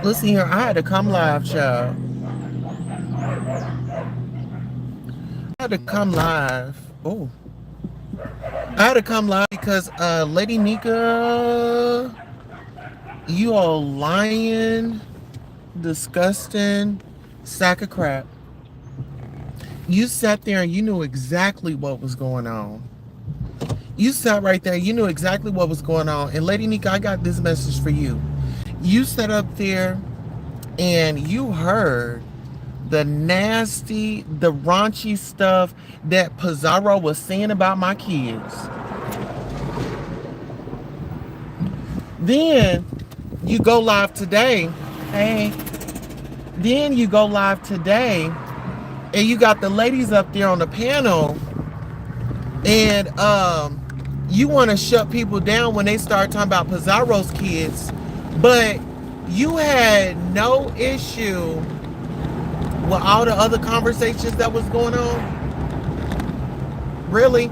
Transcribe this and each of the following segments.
Listen here, I had to come live, child. I had to come live. Oh, I had to come live because Lady Nika, you all lying, disgusting sack of crap. You sat there and you knew exactly what was going on. You sat right there, you knew exactly what was going on. And Lady Nika, I got this message for you. You sat up there and you heard the nasty, the raunchy stuff that Pizarro was saying about my kids. Then you go live today. Hey, then you go live today and you got the ladies up there on the panel and you want to shut people down when they start talking about Pizarro's kids, but you had no issue with all the other conversations that was going on? Really?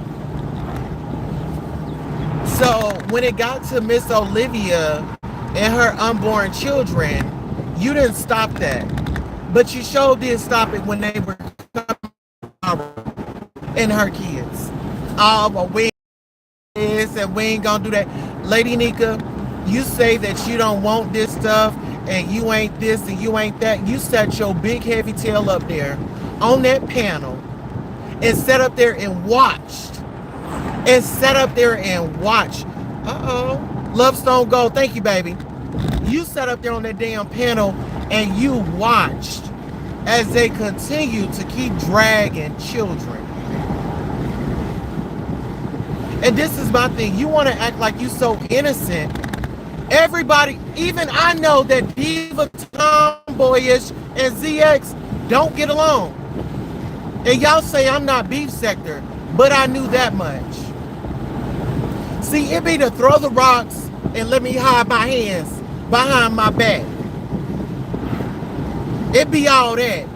So when it got to Miss Olivia and her unborn children, you didn't stop that. But you sure did stop it when they were and her kids. Oh, well, we this and we ain't gonna do that. Lady Nika, you say that you don't want this stuff and you ain't this and you ain't that. You sat your big heavy tail up there on that panel and sat up there and watched. And sat up there and watched. Uh-oh. Love Stone Gold. Thank you, baby. You sat up there on that damn panel and you watched as they continue to keep dragging children. And this is my thing. You want to act like you so innocent. Everybody, even I know that Diva, Tomboyish, and ZX don't get along. And y'all say I'm not beef sector, but I knew that much. See, it be to throw the rocks and let me hide my hands behind my back. It be all that.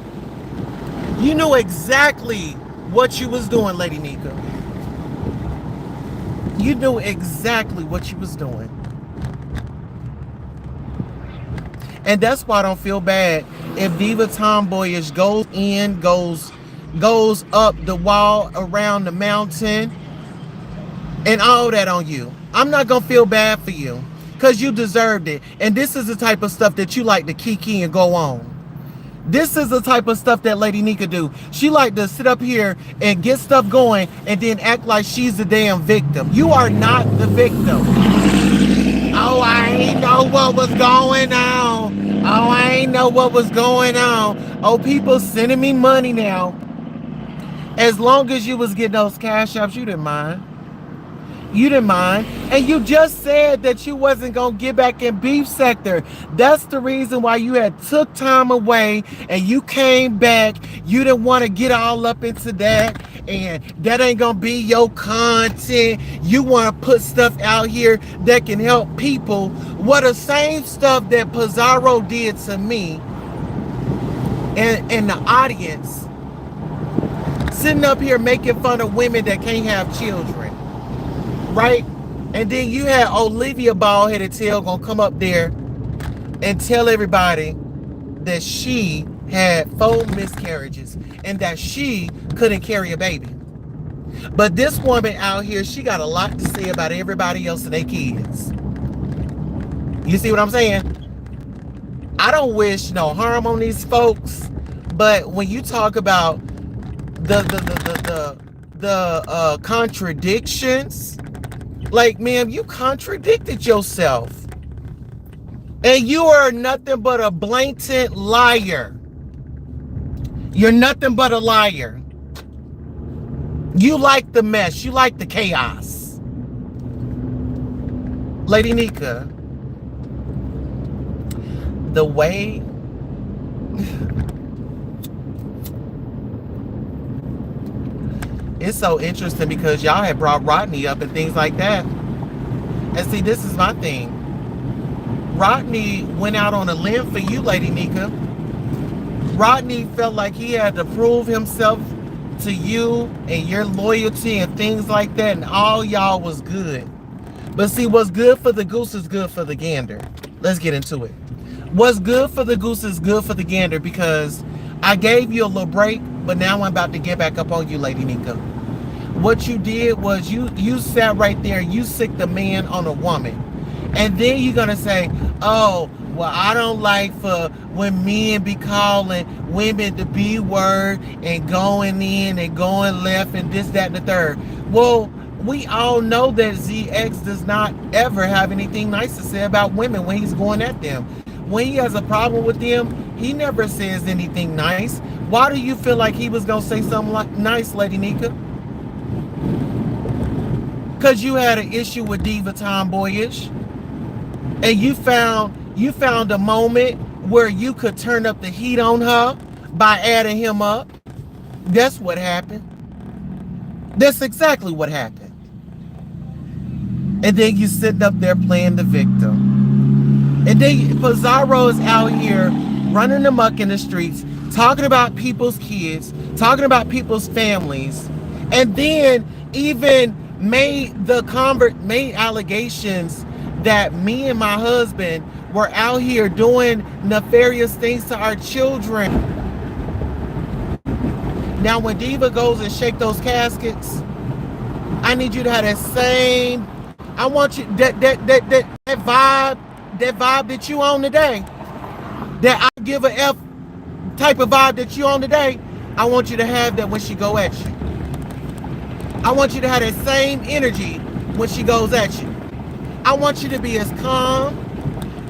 You knew exactly what you was doing, Lady Nika. You knew exactly what you was doing. And that's why I don't feel bad if Diva Tomboyish goes up the wall around the mountain and all that on you. I'm not gonna feel bad for you because you deserved it. And this is the type of stuff that you like to kiki and go on. This is the type of stuff that Lady Nika do. She like to sit up here and get stuff going and then act like she's the damn victim. You are not the victim. Oh, I ain't know what was going on. Oh, I ain't know what was going on. Oh, people sending me money now. As long as you was getting those cash apps, you didn't mind. You didn't mind. And you just said that you wasn't going to get back in beef sector. That's the reason why you had took time away and you came back. You didn't want to get all up into that. And that ain't going to be your content. You want to put stuff out here that can help people. What the same stuff that Pizarro did to me and the audience. Sitting up here making fun of women that can't have children. Right? And then you had Olivia Bald-Headed Tail gonna come up there and tell everybody that she had 4 miscarriages and that she couldn't carry a baby. But this woman out here, she got a lot to say about everybody else and their kids. You see what I'm saying? I don't wish no harm on these folks, but when you talk about the contradictions, like, ma'am, you contradicted yourself. And you are nothing but a blatant liar. You're nothing but a liar. You like the mess. You like the chaos. Lady Nika, the way... It's so interesting because y'all had brought Rodney up and things like that. And see, this is my thing. Rodney went out on a limb for you, Lady Nika. Rodney felt like he had to prove himself to you and your loyalty and things like that, and all y'all was good. But see, what's good for the goose is good for the gander. Let's get into it. What's good for the goose is good for the gander, because I gave you a little break, but now I'm about to get back up on you, Lady Nycaa. What you did was you sat right there, you sicked the man on a woman. And then you're going to say, oh, well, I don't like for when men be calling women the B word and going in and going left and this, that, and the third. Well, we all know that ZX does not ever have anything nice to say about women when he's going at them. When he has a problem with them, he never says anything nice. Why do you feel like he was going to say something like nice, Lady Nycaa? Because you had an issue with Diva tomboyish. And you found a moment where you could turn up the heat on her by adding him up. That's what happened. That's exactly what happened. And then you sitting up there playing the victim. And then Pizarro is out here running amok in the streets, talking about people's kids, talking about people's families, and then even made allegations that me and my husband were out here doing nefarious things to our children. Now, when Diva goes and shake those caskets, I need you to have that same. I want you that vibe that you on today. That I give a F type of vibe that you on today. I want you to have that when she go at you. I want you to have that same energy when she goes at you. I want you to be as calm.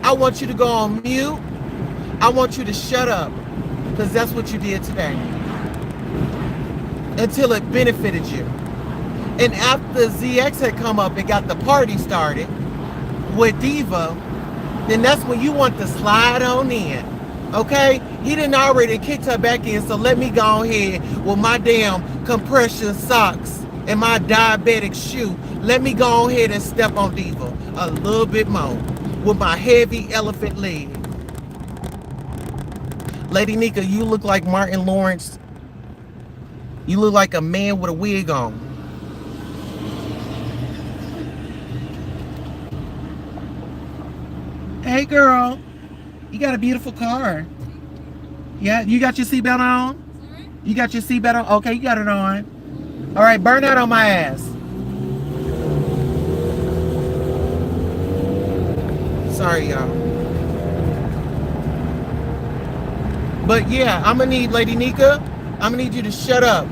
I want you to go on mute. I want you to shut up, because that's what you did today. Until it benefited you. And after ZX had come up and got the party started with Diva, then that's when you want to slide on in. Okay? He didn't already kicked her back in, so let me go ahead with my damn compression socks and my diabetic shoe. Let me go ahead and step on Diva a little bit more with my heavy elephant leg. Lady Nycaa, you look like Martin Lawrence. You look like a man with a wig on. Hey girl, you got a beautiful car. Yeah, you got your seatbelt on? Sorry? You got your seatbelt on? Okay, you got it on. All right, burn out on my ass. Sorry, y'all. But yeah, I'm gonna need, Lady Nycaa, I'm gonna need you to shut up.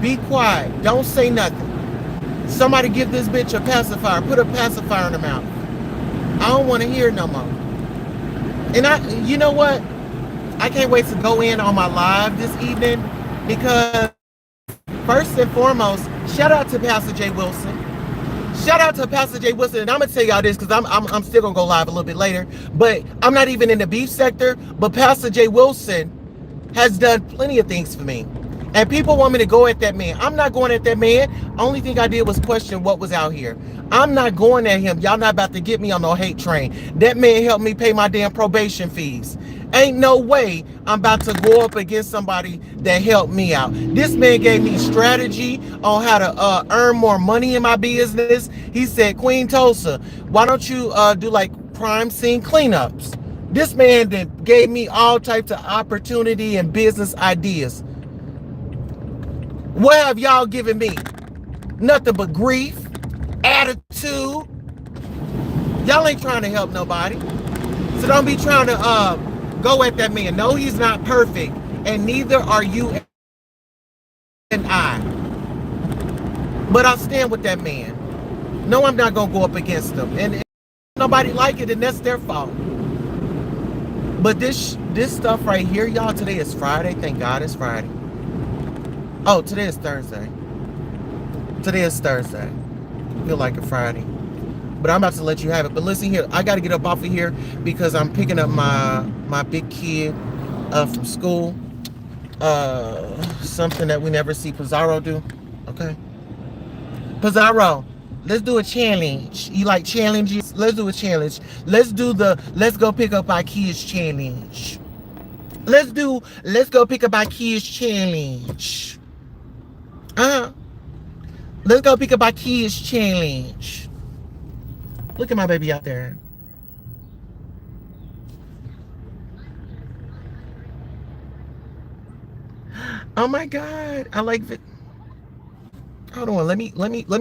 Be quiet. Don't say nothing. Somebody give this bitch a pacifier. Put a pacifier in her mouth. I don't want to hear it no more. And you know what? I can't wait to go in on my live this evening, because first and foremost, shout out to Pastor J. Wilson. Shout out to Pastor J. Wilson. And I'm going to tell y'all this because I'm still going to go live a little bit later. But I'm not even in the beef sector. But Pastor J. Wilson has done plenty of things for me. And people want me to go at that man. I'm not going at that man. Only thing I did was question what was out here. I'm not going at him. Y'all not about to get me on no hate train. That man helped me pay my damn probation fees. Ain't no way I'm about to go up against somebody that helped me out. This man gave me strategy on how to earn more money in my business. He said, Queen Tulsa, why don't you do like crime scene cleanups? This man that gave me all types of opportunity and business ideas. What have y'all given me? Nothing but grief, attitude. Y'all ain't trying to help nobody. So don't be trying to go at that man. No, he's not perfect. And neither are you and I. But I'll stand with that man. No, I'm not going to go up against him. And if nobody like it, then that's their fault. But this stuff right here, y'all, today is Friday. Thank God it's Friday. Oh, today is Thursday. Today is Thursday. Feel like a Friday. But I'm about to let you have it. But listen here, I got to get up off of here because I'm picking up my big kid from school. Something that we never see Pizarro do. Okay? Pizarro, let's do a challenge. You like challenges? Let's do a challenge. Let's do the let's go pick up our kids challenge. Let's go pick up our kids challenge. Let's go pick up our kids challenge. Look at my baby out there. Oh my God. I like it. Hold on. Let me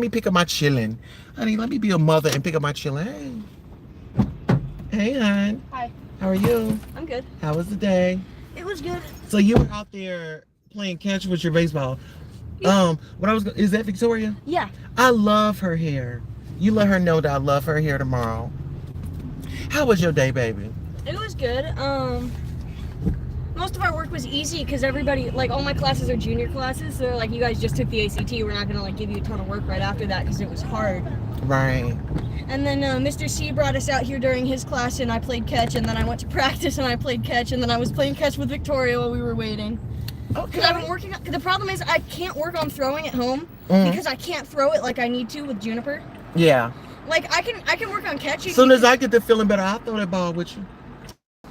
pick up my chillin'. Honey, let me be a mother and pick up my chillin'. Hey. Hey, hon. Hi. How are you? I'm good. How was the day? It was good. So you were out there playing catch with your baseball. Yeah. Is that Victoria? Yeah. I love her hair. You let her know that I love her hair tomorrow. How was your day, baby? It was good. Most of our work was easy because everybody, like, all my classes are junior classes, so they're like, you guys just took the ACT, we're not gonna like give you a ton of work right after that because it was hard. Right. And then Mr. C brought us out here during his class, and I played catch, and then I went to practice and I played catch, and then I was playing catch with Victoria while we were waiting. Okay. Because I've been working. The problem is I can't work on throwing at home because I can't throw it like I need to with Juniper. Yeah. Like I can work on catching. As soon as I get the feeling better, I'll throw that ball with you.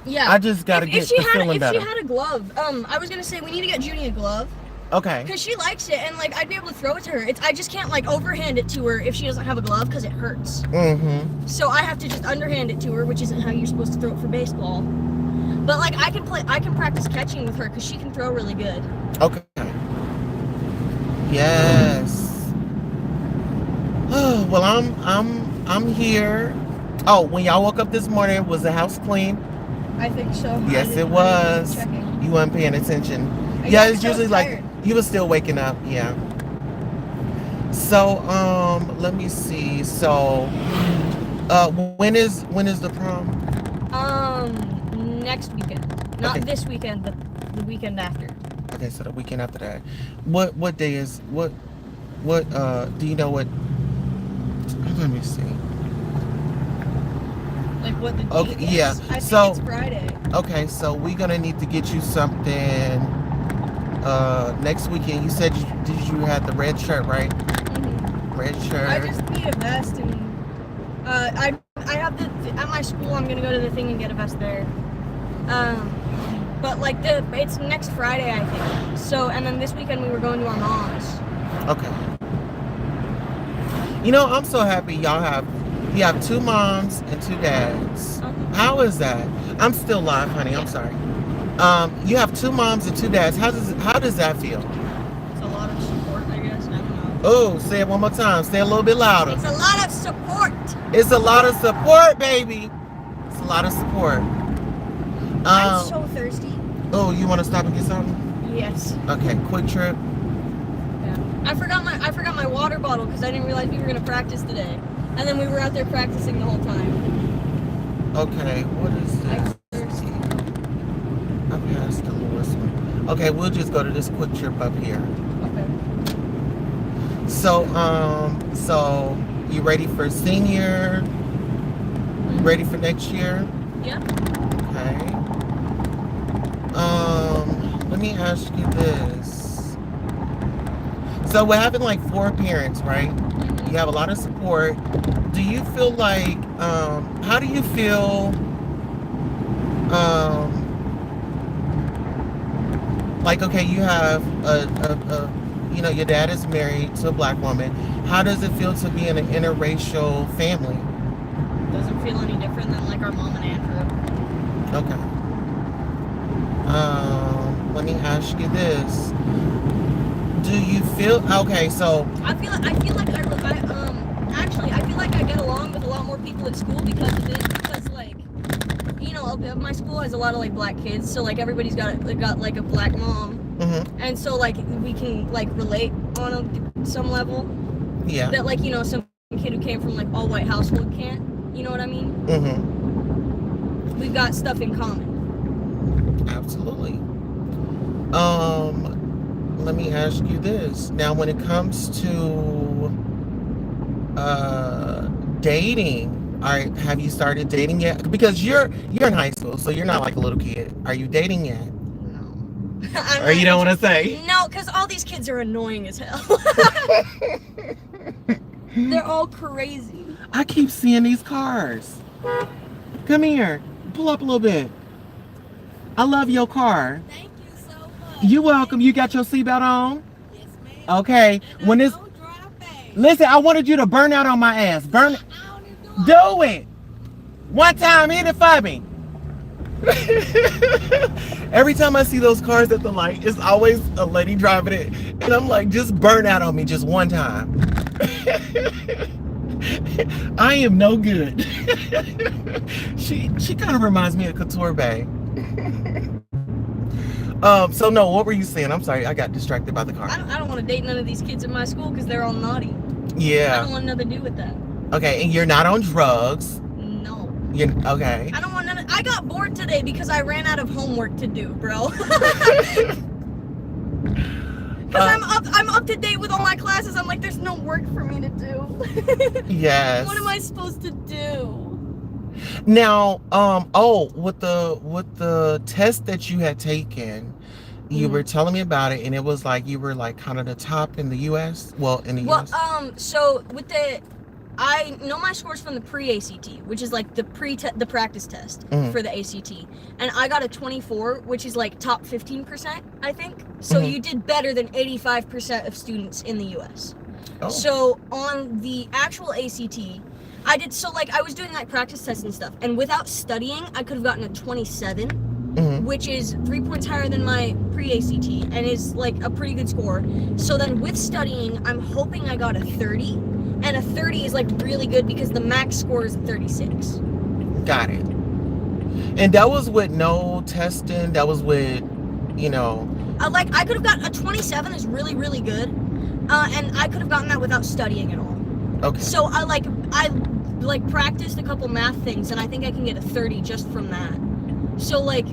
Yeah. I just gotta get the feeling better. If she had a glove, I was gonna say we need to get Junie a glove. Okay. Because she likes it, and like I'd be able to throw it to her. I just can't like overhand it to her if she doesn't have a glove because it hurts. Mm-hmm. So I have to just underhand it to her, which isn't how you're supposed to throw it for baseball. But like I can practice catching with her because she can throw really good. Okay. Yes. Oh well, I'm here. Oh, when y'all woke up this morning, was the house clean? I think so. Yes, it was. You weren't paying attention. Yeah, it's usually like you were still waking up. Yeah. So let me see. So when is the prom? Next weekend. Not this weekend, but the weekend after. Okay, so the weekend after that. What day is what do you know what? Let me see. Like what the date Okay, is? yeah. I So think it's Friday. Okay, so we're gonna need to get you something next weekend. You said did you have the red shirt, right? Mm-hmm. Red shirt. I just need a vest, and I have at my school. I'm gonna go to the thing and get a vest there. But like it's next Friday, I think. So and then this weekend we were going to our mom's. Okay. You know, I'm so happy you have 2 moms and 2 dads. How is that? I'm still live, honey. I'm sorry. You have 2 moms and 2 dads. How does that feel? It's a lot of support, I guess. I don't know. Oh, say it one more time. Say it a little bit louder. It's a lot of support. It's a lot of support, baby. It's a lot of support. I'm so thirsty. Oh, you want to stop and get something? Yes. Okay, quick trip. Yeah. I forgot my water bottle because I didn't realize we were gonna practice today, and then we were out there practicing the whole time. Okay, what is this? I passed the Lewis one. Okay, we'll just go to this quick trip up here. Okay. So you ready for senior? You ready for next year? Yeah. Okay. Let me ask you this. So we're having like 4 parents, right? You have a lot of support. Do you feel like, how do you feel, like, okay, you have you know, your dad is married to a black woman. How does it feel to be in an interracial family? Doesn't feel any different than like our mom and Andrew. Okay. Let me ask you this. Do you feel okay? So I feel like I get along with a lot more people at school because of it. Because like, you know, my school has a lot of like black kids, so like everybody's got like a black mom, and so like we can like relate on some level. Yeah. That like, you know, some kid who came from like all white household can't. You know what I mean? We've got stuff in common. Absolutely. Let me ask you this. Now, when it comes to dating, have you started dating yet? Because you're in high school, so you're not like a little kid. Are you dating yet? No. Or you don't want to say? No, because all these kids are annoying as hell. They're all crazy. I keep seeing these cars. Come here. Pull up a little bit. I love your car. Thank you so much. You're welcome. You got your seatbelt on? Yes, ma'am. Okay. And When I this, don't drive fast. listen, I wanted you to burn out on my ass. Burn it. Do it. One time, hit it for me. Every time I see those cars at the light, it's always a lady driving it. And I'm like, just burn out on me just one time. I am no good. She kind of reminds me of Couture Bay. So no, what were you saying? I'm sorry, I got distracted by the car. I don't want to date none of these kids in my school because they're all naughty. Yeah. I don't want nothing to do with that. Okay, and you're not on drugs. No. You're okay. I don't want none. I got bored today because I ran out of homework to do, bro. Because I'm up to date with all my classes. I'm like, there's no work for me to do. Yes. What am I supposed to do? Now, with the test that you had taken, you were telling me about it, and it was like you were like kind of the top in the U.S. Well, in the U.S. So with I know my scores from the pre-ACT, which is like the practice test for the ACT, and I got a 24, which is like top 15%, I think. So you did better than 85% of students in the U.S. Oh. So on the actual ACT, I was doing like practice tests and stuff, and without studying, I could have gotten a 27, which is 3 points higher than my pre-ACT, and is like a pretty good score. So then with studying, I'm hoping I got a 30, and a 30 is like really good because the max score is a 36. Got it. And that was with no testing. That was with, I could have gotten a 27 is really, really good, and I could have gotten that without studying at all. Okay. So I practiced a couple math things, and I think I can get a 30 just from that. So like,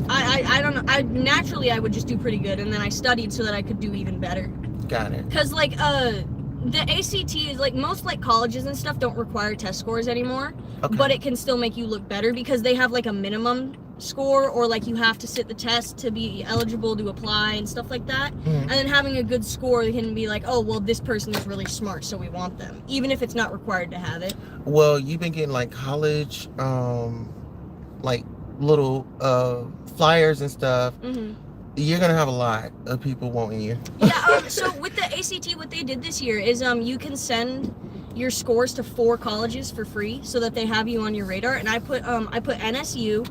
I don't know. Naturally I would just do pretty good, and then I studied so that I could do even better. Got it. Cause like the ACT is like most like colleges and stuff don't require test scores anymore, but it can still make you look better because they have like a minimum score, or like you have to sit the test to be eligible to apply and stuff like that. And then having a good score can be like, oh well, this person is really smart, so we want them, even if it's not required to have it. Well, you've been getting like college like little flyers and stuff. You're gonna have a lot of people wanting you. Yeah. So with the ACT, what they did this year is you can send your scores to 4 colleges for free so that they have you on your radar. And I put NSU,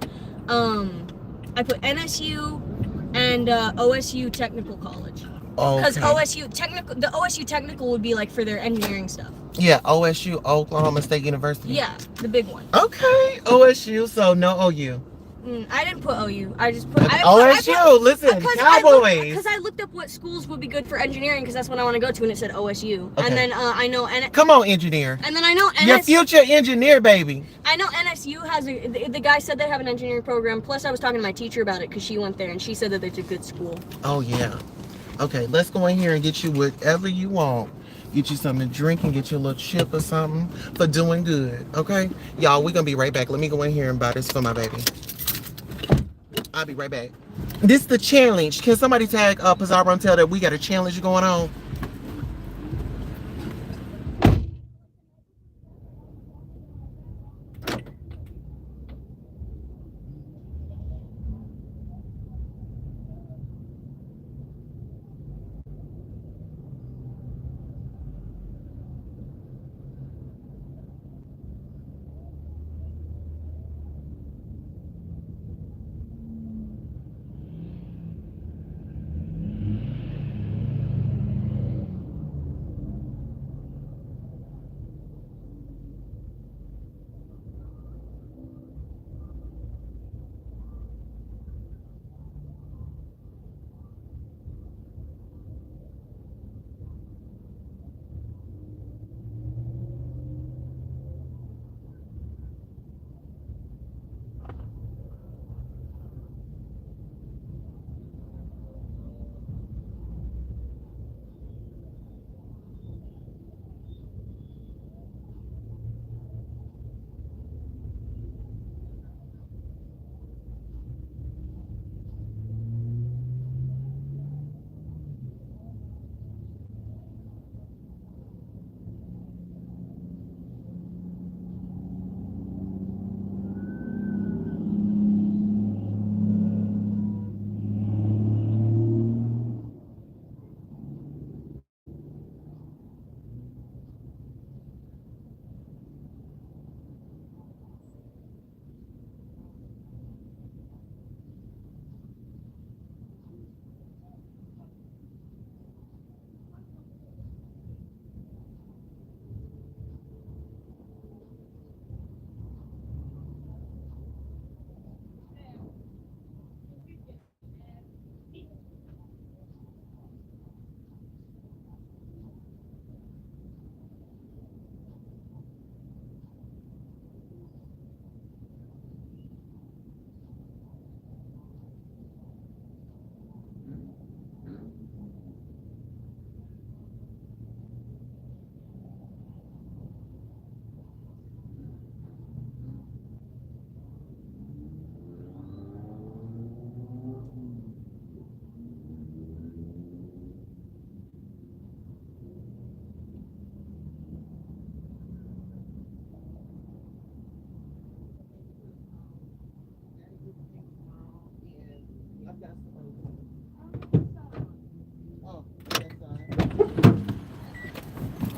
and OSU Technical College. Because the OSU Technical would be like for their engineering stuff. Yeah, OSU, Oklahoma State University. Yeah, the big one. Okay, OSU. So no OU. I didn't put OU. I just put OSU. Listen, Cowboys. Because I looked up what schools would be good for engineering, because that's what I want to go to, and it said OSU. Okay. And then I know come on, engineer. And then I know your future engineer, baby. I know NSU has the guy said they have an engineering program. Plus, I was talking to my teacher about it because she went there, and she said that it's a good school. Oh yeah. Okay, let's go in here and get you whatever you want. Get you something to drink and get you a little chip or something for doing good. Okay, y'all, we're gonna be right back. Let me go in here and buy this for my baby. I'll be right back. This is the challenge. Can somebody tag Pizarro and tell that we got a challenge going on?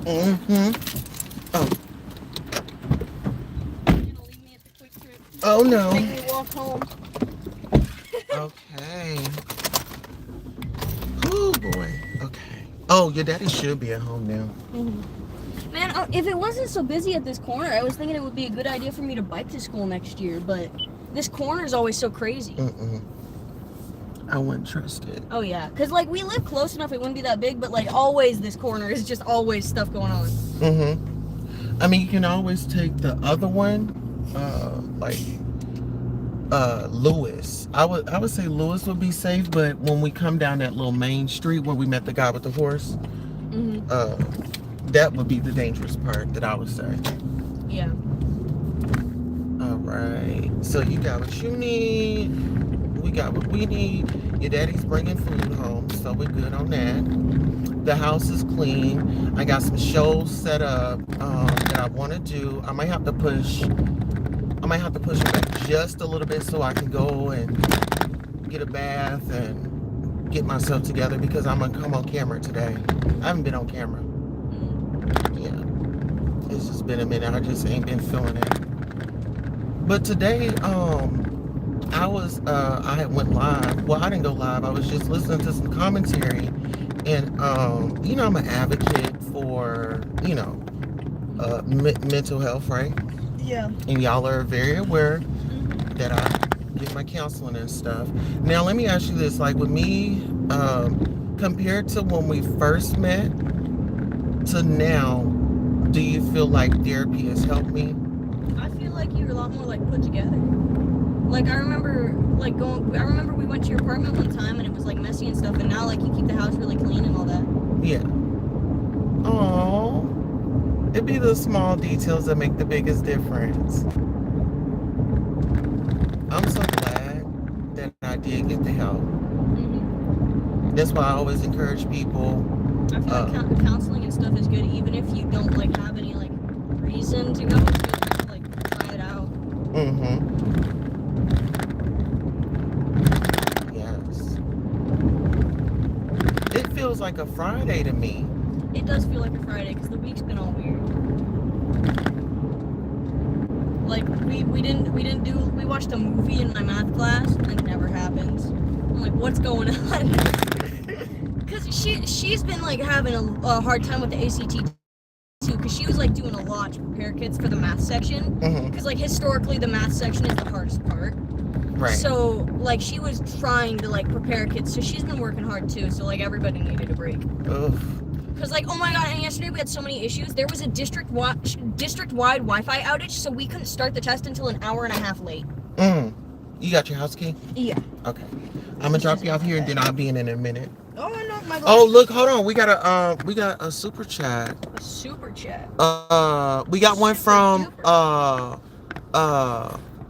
Mm-hmm. Oh. You're gonna leave me at the quick trip. Oh no. Make me walk home. Okay. Oh boy. Okay. Oh, your daddy should be at home now. Man, if it wasn't so busy at this corner, I was thinking it would be a good idea for me to bike to school next year, but this corner is always so crazy. I wouldn't trust it. Oh yeah, because like we live close enough, it wouldn't be that big, but like always this corner is just always stuff going on. I mean, you can always take the other one, like Lewis. I would say Lewis would be safe, but when we come down that little main street where we met the guy with the horse, that would be the dangerous part that I would say. Yeah. All right. So you got what you need. We got what we need. Your daddy's bringing food home, so we're good on that. The house is clean. I got some shows set up that I want to do. I might have to push it back just a little bit so I can go and get a bath and get myself together because I'm gonna come on camera today. I haven't been on camera. Yeah, it's just been a minute. I just ain't been feeling it. But today, I had went live. Well, I didn't go live. I was just listening to some commentary, and you know, I'm an advocate for mental health, right? Yeah. And y'all are very aware that I get my counseling and stuff. Now, let me ask you this: like with me, compared to when we first met to now, do you feel like therapy has helped me? I feel like you're a lot more like put together. Like I remember we went to your apartment one time and it was like messy and stuff, and now like you keep the house really clean and all that. Yeah. Oh, it'd be the small details that make the biggest difference. I'm so glad that I did get the help. That's why I always encourage people. I feel like counseling and stuff is good, even if you don't like have any like reason to go. Just like try it out. Yes. It feels like a Friday to me. It does feel like a Friday because the week's been all weird. Like we watched a movie in my math class and it never happens. I'm like, what's going on? Because she's been like having a hard time with the ACT too, because she was like doing a lot to prepare kids for the math section. Because like historically the math section is the hardest part. Right. So like she was trying to like prepare kids, so she's been working hard too. So like everybody needed a break. Because like, oh my god, and yesterday we had so many issues. There was a district-wide Wi-Fi outage, so we couldn't start the test until an hour and a half late. You got your house key? Yeah. Okay. I'm gonna drop you off here and then I'll be in a minute. Oh no, my god. Oh look, hold on. We got a super chat. A super chat. We got one from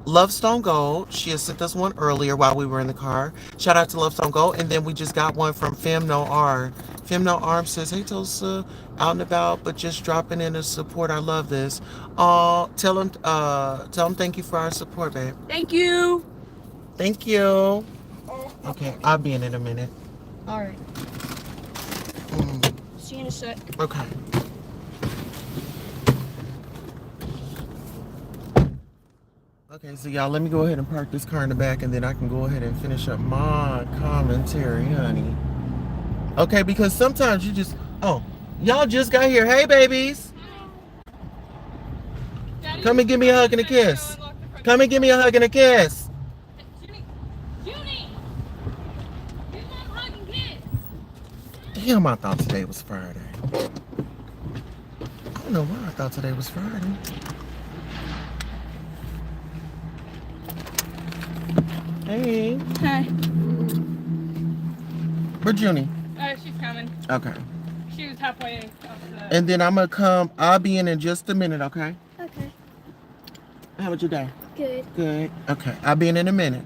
Lovestone Gold. She had sent us one earlier while we were in the car. Shout out to Lovestone Gold. And then we just got one from Femno R. Femno Arm says, hey Tulsa, out and about, but just dropping in to support. I love this. Tell them thank you for our support, babe. Thank you. Thank you. Okay, I'll be in a minute. All right. See you in a sec. Okay. Okay, so y'all, let me go ahead and park this car in the back, and then I can go ahead and finish up my commentary, honey. Okay, because sometimes you just, y'all just got here. Hey, babies. Daddy, come and give me a hug and a kiss. Come and give me a hug and a kiss. Junie, give me a hug and kiss. Damn, I thought today was Friday. I don't know why I thought today was Friday. Hey. Hi. Where's Junie? She's coming. Okay. She was halfway up the... And then I'm gonna come. I'll be in just a minute, okay? Okay. How was your day? Good. Good. Okay. I'll be in a minute.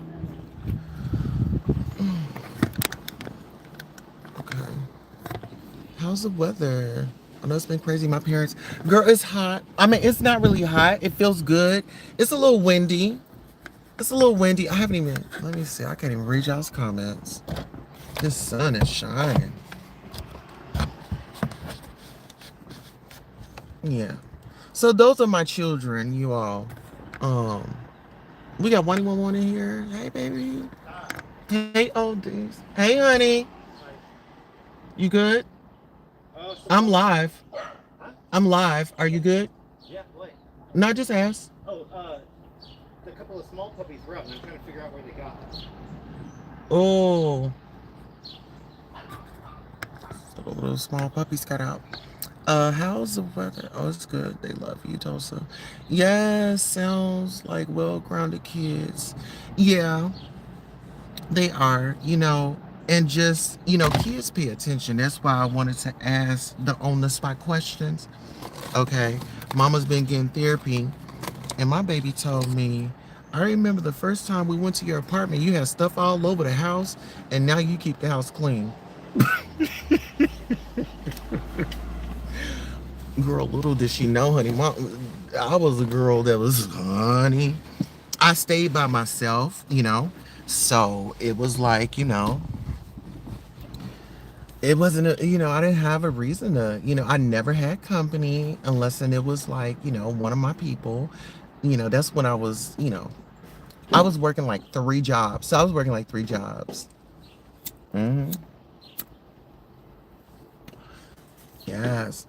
Okay. How's the weather? I know it's been crazy. My parents... Girl, it's hot. I mean, it's not really hot. It feels good. It's a little windy. It's a little windy. I haven't even... Let me see. I can't even read y'all's comments. The sun is shining. Yeah. So those are my children, you all. Um, we got one in here. Hey, baby. Hey, oldies. Hey, honey. You good? I'm live. I'm live. Are you good? Yeah, what? Not just ask. Oh, the couple of small puppies were out, and I'm trying to figure out where they got. Oh, so the little small puppies got out. How's the weather? Oh, it's good. They love you, Tulsa. Yes, sounds like well-grounded kids. Yeah, they are, and just, kids pay attention. That's why I wanted to ask the on-the-spot questions. Okay, Mama's been getting therapy, and my baby told me, I remember the first time we went to your apartment, you had stuff all over the house, and now you keep the house clean. Girl, little did she know, honey. I was a girl that was, honey. I stayed by myself, so it was like, it wasn't I didn't have a reason to, I never had company unless and it was like, one of my people. That's when I was working like 3 jobs. So I was working like 3 jobs. Hmm. Yes.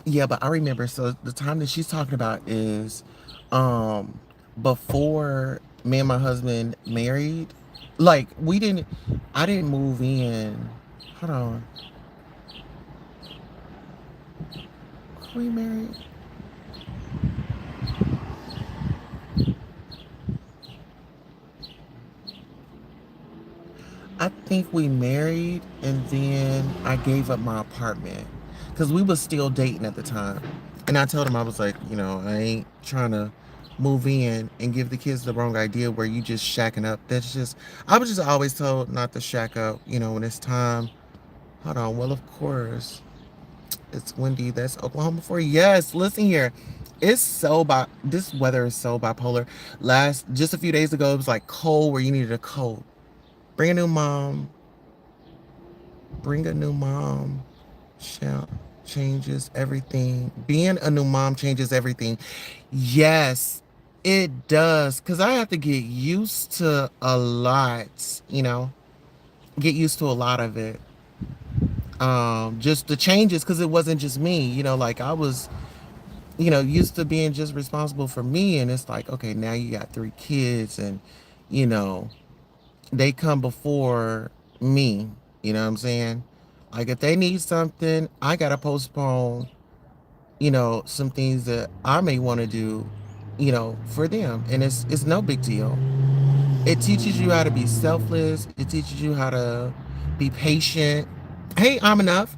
Yeah, but I remember, so the time that she's talking about is um before me and my husband married. Like I didn't move in. Hold on. Are we married? I think we married and then I gave up my apartment because we was still dating at the time. And I told him, I was like, I ain't trying to move in and give the kids the wrong idea where you just shacking up. I was just always told not to shack up, when it's time. Hold on. Well, of course, it's windy. That's Oklahoma for you. Yes, listen here. This weather is so bipolar. Just a few days ago, it was like cold where you needed a coat. Bring a new mom. Bring a new mom. Changes everything. Being a new mom changes everything. Yes, it does. Because I have to get used to a lot, get used to a lot of it. Just the changes because it wasn't just me, like I was, used to being just responsible for me. And it's like, okay, now you got 3 kids and, you know, they come before me. You know what I'm saying? Like if they need something, I gotta postpone, some things that I may want to do, for them. And it's no big deal. It teaches you how to be selfless. It teaches you how to be patient. Hey, I'm enough.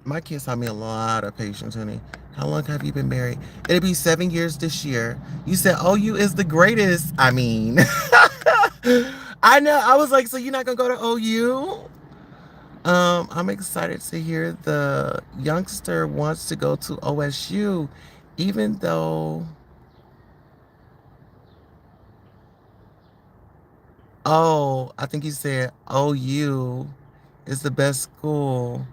My kids taught me a lot of patience, honey. How long have you been married? It'll be 7 years this year. You said OU is the greatest. I mean, I know. I was like, so you're not gonna go to OU? I'm excited to hear the youngster wants to go to OSU, even though, oh, I think he said OU is the best school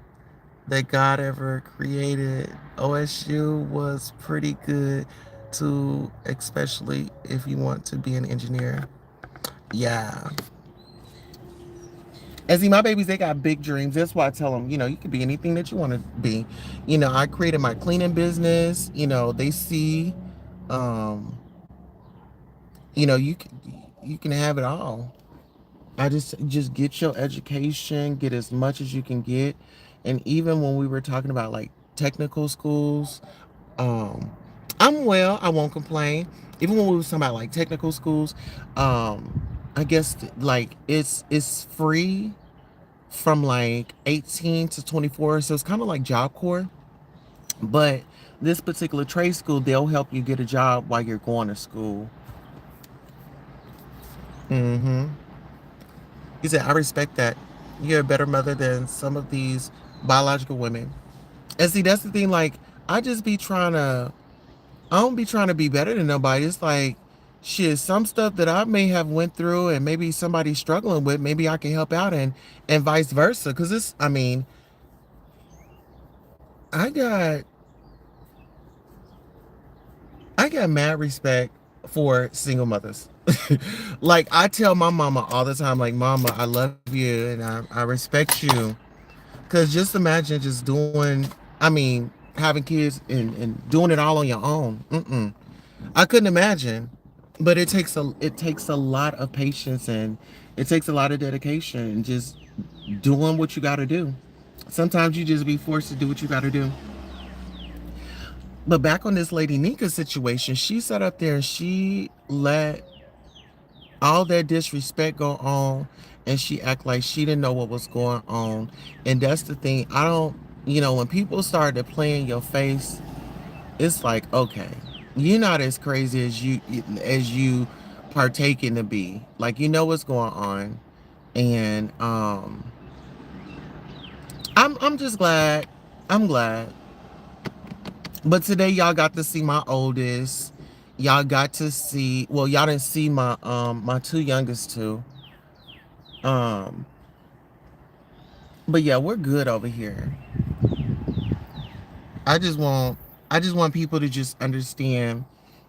that God ever created. OSU was pretty good too, especially if you want to be an engineer. Yeah. And see, my babies, they got big dreams. That's why I tell them, you can be anything that you want to be. I created my cleaning business. They see, um, you can have it all. I just get your education, get as much as you can get. And even when we were talking about like technical schools, um, I'm well, I won't complain. Even when we were talking about like technical schools, I guess like it's free from like 18 to 24. So it's kind of like Job Corps. But this particular trade school, they'll help you get a job while you're going to school. Mm-hmm. He said, I respect that. You're a better mother than some of these biological women. And see, that's the thing, like, I just be trying to, I don't be trying to be better than nobody. It's like, shit, some stuff that I may have went through and maybe somebody's struggling with, maybe I can help out and vice versa. Cause I got I got mad respect for single mothers. Like I tell my mama all the time, like, Mama, I love you and I respect you. Cause just imagine just doing, I mean, having kids and doing it all on your own. I couldn't imagine. But it takes a lot of patience and it takes a lot of dedication and just doing what you gotta do. Sometimes you just be forced to do what you gotta do. But back on this lady Nika situation, she sat up there and she let all that disrespect go on and she act like she didn't know what was going on. And that's the thing. I don't, when people start to play in your face, it's like, okay, you're not as crazy as you partaking to be. Like, you know what's going on. And I'm just glad. I'm glad. But today y'all got to see my oldest. Y'all got to see, well, y'all didn't see my two youngest two. Um but yeah, we're good over here. I just want I just want people to just understand,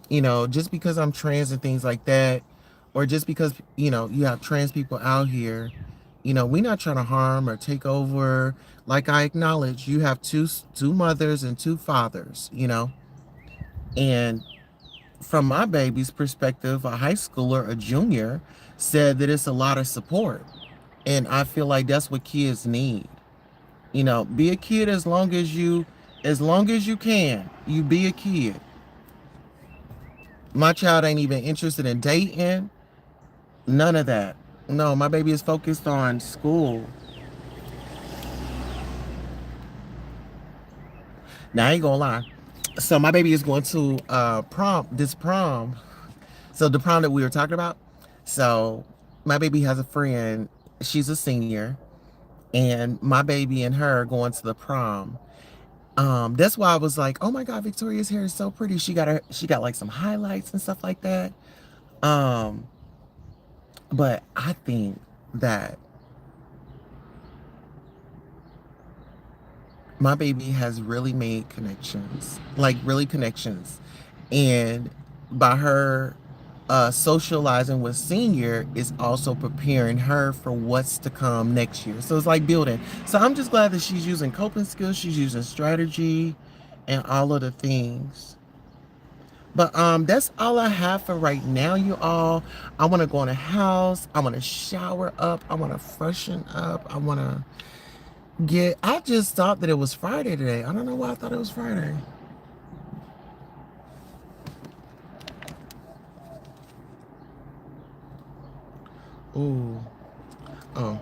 just because I'm trans and things like that, or just because, you have trans people out here, we're not trying to harm or take over. Like I acknowledge, you have two mothers and two fathers, and from my baby's perspective, a high schooler, a junior, said that it's a lot of support. And I feel like that's what kids need. Be a kid as long as you can. You be a kid. My child ain't even interested in dating. None of that. No, my baby is focused on school. Now I ain't gonna lie. So my baby is going to prom. So the prom that we were talking about. So my baby has a friend. She's a senior, and my baby and her are going to the prom. That's why I was like, oh my God, Victoria's hair is so pretty. She got like some highlights and stuff like that. Um, but I think that my baby has really made connections, like really connections. And by her socializing with senior is also preparing her for what's to come next year. So it's like building. So I'm just glad that she's using coping skills, she's using strategy and all of the things. But that's all I have for right now, you all. I want to go in the house. I want to shower up. I want to freshen up. I just thought that it was Friday today. I don't know why I thought it was Friday. Ooh. Oh.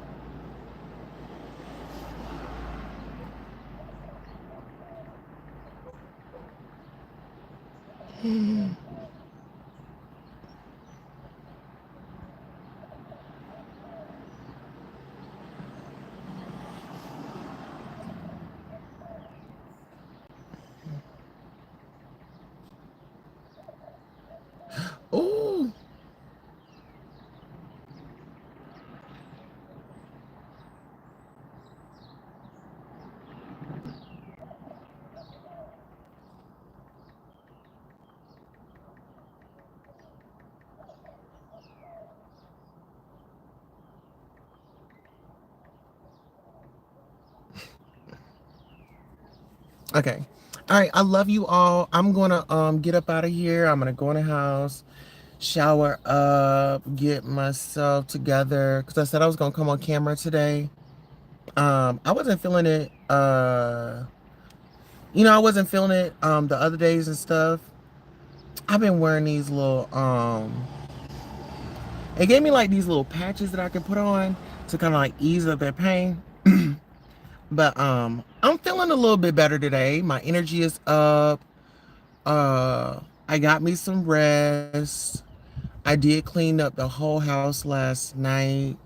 Ooh. Okay. All right. I love you all. I'm gonna get up out of here. I'm gonna go in the house, shower up, get myself together. Cause I said I was gonna come on camera today. I wasn't feeling it. I wasn't feeling it the other days and stuff. I've been wearing these little it gave me like these little patches that I can put on to kind of like ease up that pain. But I'm feeling a little bit better today. My energy is up. I got me some rest. I did clean up the whole house last night.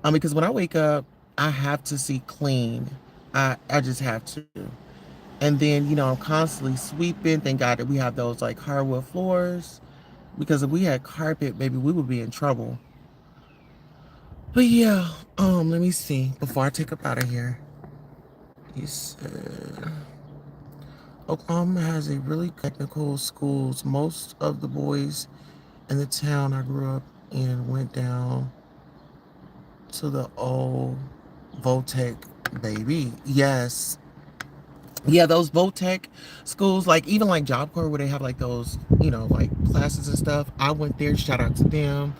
Because when I wake up, I have to see clean. I just have to. And then, I'm constantly sweeping. Thank God that we have those like hardwood floors. Because if we had carpet, maybe we would be in trouble. But yeah, let me see before I take up out of here. You said, Oklahoma has a really technical schools. Most of the boys in the town I grew up in went down to the old Voltech, baby. Yes. Yeah, those Voltech schools, like even like Job Corps where they have like those, like classes and stuff. I went there, shout out to them.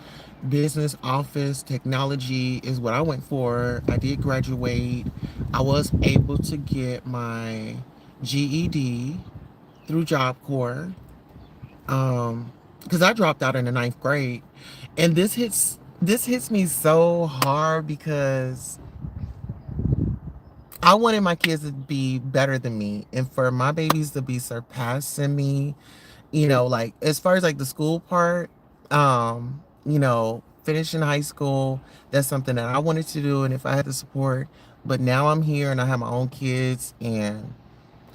Business office technology is what I went for. I did graduate. I was able to get my GED through Job Corps. Because I dropped out in the ninth grade. And this hits me so hard because I wanted my kids to be better than me and for my babies to be surpassing me, like as far as like the school part, finishing high school, that's something that I wanted to do and if I had the support, but now I'm here and I have my own kids and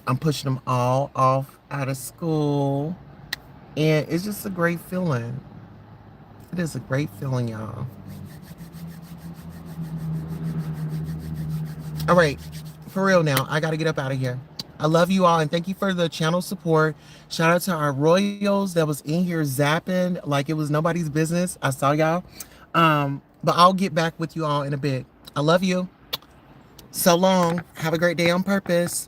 I'm pushing them all off out of school and it's just a great feeling. It is a great feeling, y'all. All right, for real now, I got to get up out of here. I love you all and thank you for the channel support. Shout out to our royals that was in here zapping like it was nobody's business. I saw y'all. But I'll get back with you all in a bit. I love you. So long. Have a great day on purpose.